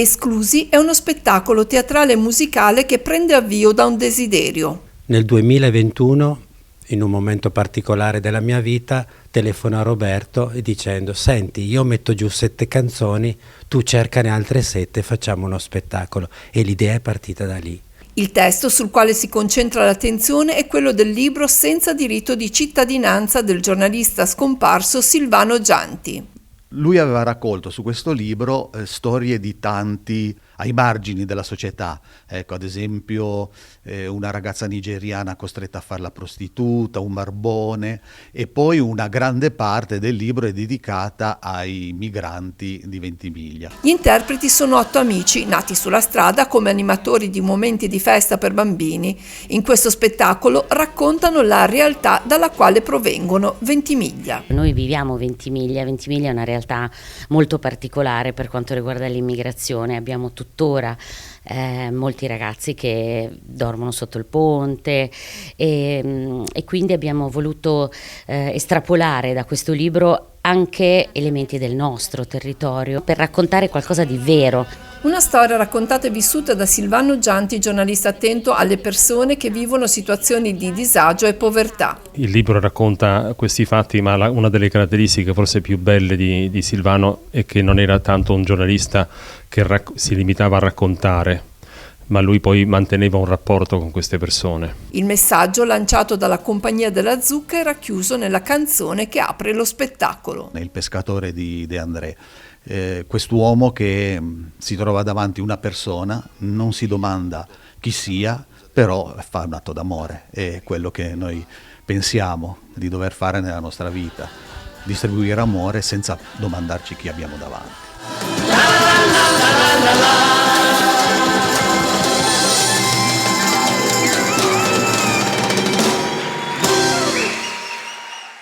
Esclusi è uno spettacolo teatrale e musicale che prende avvio da un desiderio. Nel 2021, in un momento particolare della mia vita, telefono a Roberto e dicendo: senti, io metto giù 7 canzoni, tu cercane altre 7 e facciamo uno spettacolo. E l'idea è partita da lì. Il testo sul quale si concentra l'attenzione è quello del libro Senza diritto di cittadinanza del giornalista scomparso Silvano Gianti. Lui aveva raccolto su questo libro storie di tanti ai margini della società, ecco, ad esempio una ragazza nigeriana costretta a fare la prostituta, un barbone, e poi una grande parte del libro è dedicata ai migranti di Ventimiglia. Gli interpreti sono 8 amici nati sulla strada come animatori di momenti di festa per bambini. In questo spettacolo raccontano la realtà dalla quale provengono: Ventimiglia. Noi viviamo Ventimiglia è una realtà molto particolare per quanto riguarda l'immigrazione. Abbiamo tuttora molti ragazzi che dormono sotto il ponte e quindi abbiamo voluto estrapolare da questo libro anche elementi del nostro territorio per raccontare qualcosa di vero. Una storia raccontata e vissuta da Silvano Gianti, giornalista attento alle persone che vivono situazioni di disagio e povertà. Il libro racconta questi fatti, ma una delle caratteristiche forse più belle di Silvano è che non era tanto un giornalista che si limitava a raccontare, ma lui poi manteneva un rapporto con queste persone. Il messaggio lanciato dalla Compagnia della Zucca è racchiuso nella canzone che apre lo spettacolo. Il pescatore di De André. Quest'uomo che si trova davanti una persona, non si domanda chi sia, però fa un atto d'amore. È quello che noi pensiamo di dover fare nella nostra vita: distribuire amore senza domandarci chi abbiamo davanti.